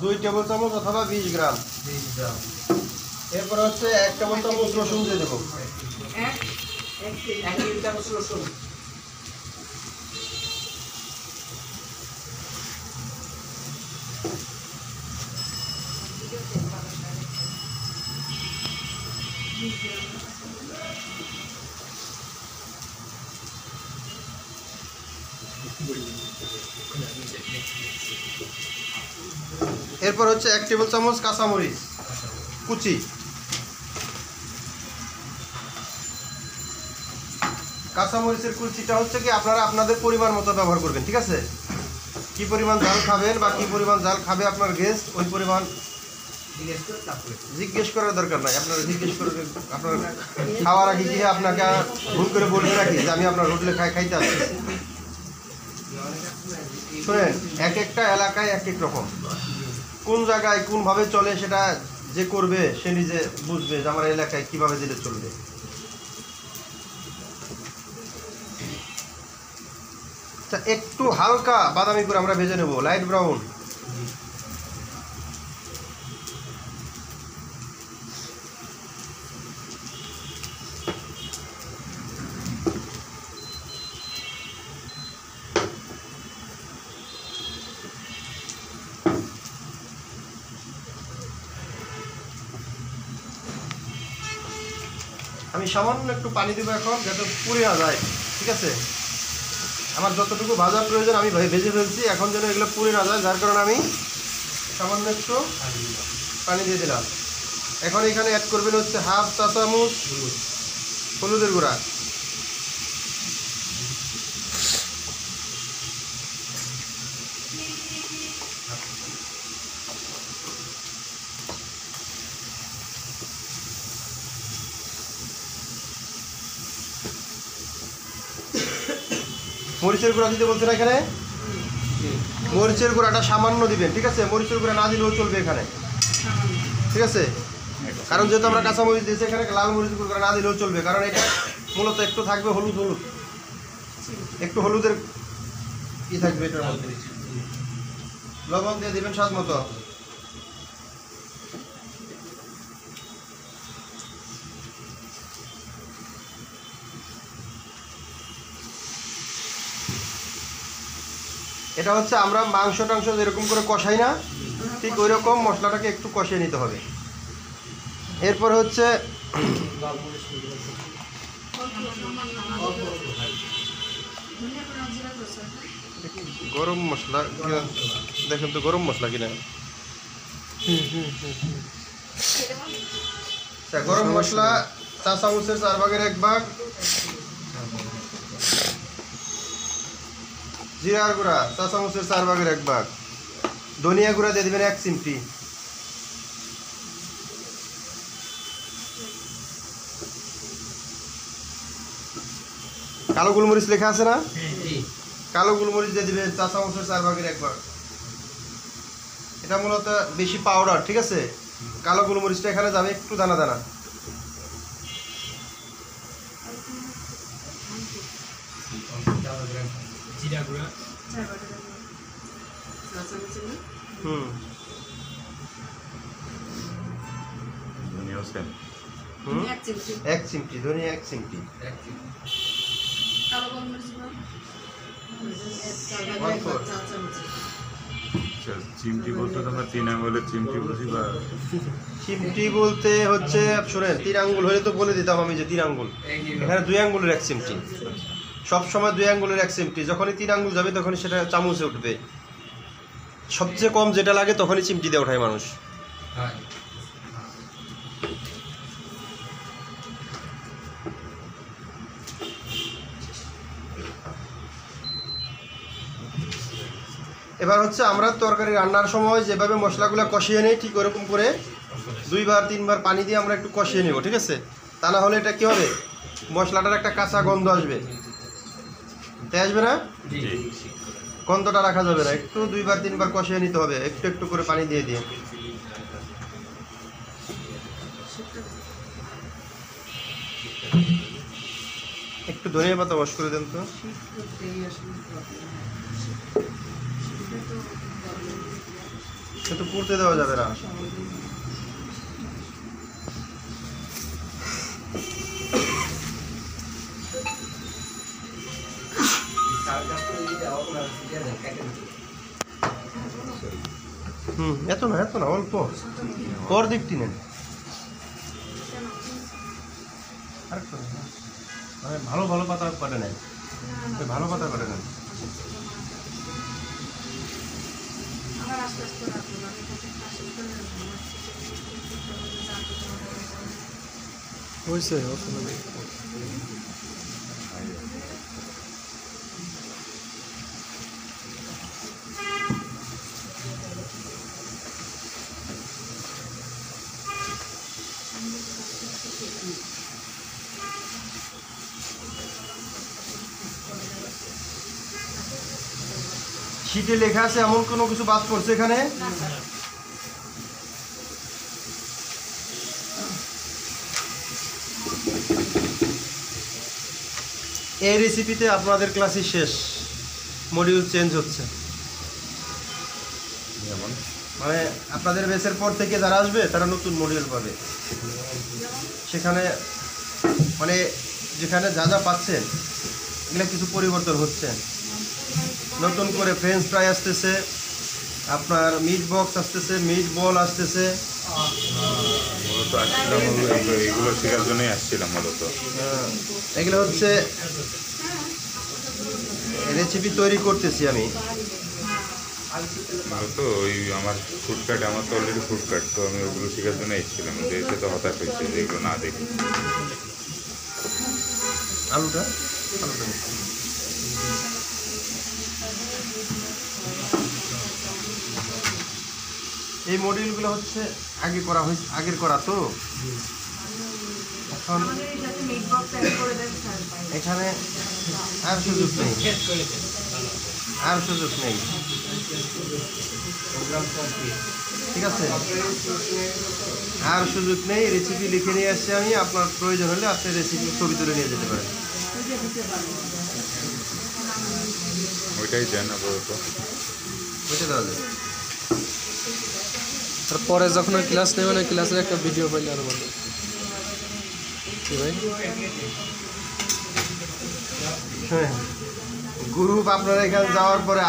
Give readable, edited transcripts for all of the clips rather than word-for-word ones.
2 table চামচ অথবা 20 গ্রাম। এরপর হচ্ছে 1 টেবিল চামচ রসুন দিয়ে দেবো। 1 টেবিল চামচ রসুন। এরপর হচ্ছে 1 টেবিল চামচ কাঁচামরিচ কুচি। কাঁচামরিচের কুচিটা হচ্ছে কি আপনারা আপনাদের পরিমাণ মতো ব্যবহার করবেন, ঠিক আছে? কি পরিমাণ ঝাল খাবেন বা কি পরিমাণ ঝাল খাবে আপনার গেস্ট, ওই পরিমাণ জিজ্ঞেস করার দরকার নাই। আপনারা জিজ্ঞেস করে আপনার খাওয়ার আগে গিয়ে আপনাকে ভুল করে বলবে নাকি যে আমি আপনার হোটেলে খাইতে আসছি। শুনেন, এক একটা এলাকায় এক এক রকম, কোন জায়গায় কোনভাবে চলে সেটা যে করবে সে নিজে বুঝবে যে আমার এলাকায় কিভাবে দিলে চলবে। একটু হালকা বাদামি করে আমরা ভেজে নেব, লাইট ব্রাউন। আমি সামান্য একটু পানি দেবো এখন, যাতে পুড়ে না যায়, ঠিক আছে? আমার যতটুকু ভাজার প্রয়োজন আমি ভেজে ফেলছি, এখন যেন এগুলো পুড়ে না যায়, যার কারণে আমি সামান্য একটু পানি দিয়ে দিলাম। এখন এখানে অ্যাড করবেন হচ্ছে 1/2 চা চামচ হলুদের গুঁড়া, মরিচের গুঁড়া দিতে বলছে না এখানে, মরিচের গুঁড়াটা সামান্য দিবেন, ঠিক আছে? মরিচের গুঁড়া না দিলেও চলবে এখানে, ঠিক আছে? কারণ যেহেতু আমরা কাঁচা মরিচ দিয়েছি, এখানে লাল মরিচের গুঁড়া না দিলেও চলবে, কারণ এটা মূলত একটু থাকবে হলুদ হলুদ, একটু হলুদের কি থাকবে এটার মধ্যে। লবণ দিয়ে দিবেন স্বাদ মতো। এটা হচ্ছে আমরা মাংস টাংস যেরকম করে কষাই না, ঠিক ওই রকম মশলাটাকে একটু কষিয়ে নিতে হবে। এরপর হচ্ছে গরম মশলা, দেখেন তো গরম মশলা কিনা। গরম মশলা 4 চামচের 4 ভাগের 1 ভাগ, জিরার গুঁড়া 4 চামচের 4 ভাগের 1 ভাগ, ধনিয়া গুঁড়া দিয়ে দেবেন 1 চিমটি, কালো গোলমরিচ লেখা আছে না, কালো গোলমরিচ দিয়ে দিবেন 4 চামচের 4 ভাগের 1 ভাগ। এটা মূলত বেশি পাউডার, ঠিক আছে? কালো গোলমরিচটা এখানে যাবে একটু দানা দানা। এক চিমটি ধনিয়া, 1 চিমটি। চিমটি বলতে তোমরা 3 আঙ্গুলের চিমটি বুঝি বা চিমটি বলতে হচ্ছে শোনেন, 3 আঙ্গুল হলে তো বলে দিতাম আমি যে 3 আঙ্গুল, এখানে 2 আঙ্গুলের 1 চিমটি। সবসময় 2 আঙ্গুলের 1 চিমটি, যখনই 3 আঙ্গুল যাবে তখনই সেটা চামচে উঠবে। সবচেয়ে কম যেটা লাগে তখনই চিমটি দিয়ে ওঠায় মানুষ। এবার হচ্ছে আমরা তরকারি রান্নার সময় যেভাবে মশলাগুলো কষিয়ে নিই, ঠিক ওরকম করে 2বার 3বার পানি দিয়ে আমরা একটু কষিয়ে নেব, ঠিক আছে? তা না হলে এটা কী হবে, মশলাটার একটা কাঁচা গন্ধ আসবে, তাই আসবে না? গন্ধটা রাখা যাবে না, একটু 2বার 3বার কষিয়ে নিতে হবে, একটু একটু করে পানি দিয়ে দিয়ে। একটু ধনিয়া পাতা ওয়াশ করে দেন তো। কিন্তু পুড়তে দেওয়া যাবে না। এত না অল্প পর দিকটি নেন। ভালো ভালো পাতা কাটে নেন, ভালো পাতা কাটে নেন। হয়েছে শীটে লেখা আছে এমন কোনো কিছু বাদ পড়ছে এখানে? এই রেসিপিতে আপনাদের ক্লাসই শেষ, মডিউল চেঞ্জ হচ্ছে। মানে আপনাদের বেসের পর থেকে যারা আসবে তারা নতুন মডিউল পাবে। সেখানে মানে যেখানে যা যা পাচ্ছেন এগুলো কিছু পরিবর্তন হচ্ছে। নতুন করে ফ্রেঞ্চ ফ্রাই আসতেছে, আপনার মিট বক্স আসতেছে, মিট বল আসতেছে। মূলত আসছিলাম এগুলো শেখার জন্যই আসছিলাম মূলত। এগুলো হচ্ছে রেসিপি তৈরি করতেছি আমি। মূলত ওই আমার ফুডকার্ট, আমার তো অলরেডি ফুডকার্ট, তো আমি ওগুলো শেখার জন্য এসেছিলাম। এসে তো হতাশ হয়েছে যে এগুলো না দেখি। আলুটা এই মডিউলগুলো হচ্ছে আগের করা তো। এখন এখানে আর সুযোগ নেই, ঠিক আছে? আর সুযোগ নেই। রেসিপি লিখে নিয়ে আসছি আমি, আপনার প্রয়োজন হলে আপনি রেসিপি ছবি তুলে নিয়ে যেতে পারেন। ওইটাই দেন আপাতত, ওইটা দেওয়া যাবে। তারপরে যখন ওই ক্লাস নেবেন ওই ক্লাসের একটা ভিডিও পাইলে আরো ভালো। কি ভাই হ্যাঁ, গ্রুপ আপনার এখানে যাওয়ার পরে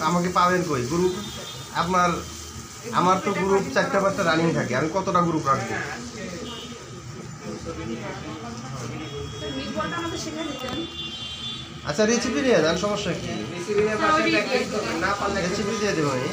আমাকে পাবেন কই? গ্রুপ আমার তো গ্রুপ 4-5টা রানিং থাকে। আমি কতটা গ্রুপ রাখবো? আচ্ছা রেসিপি নিয়ে যান, সমস্যা কি? রেসিপি দিয়ে দেবো আমি।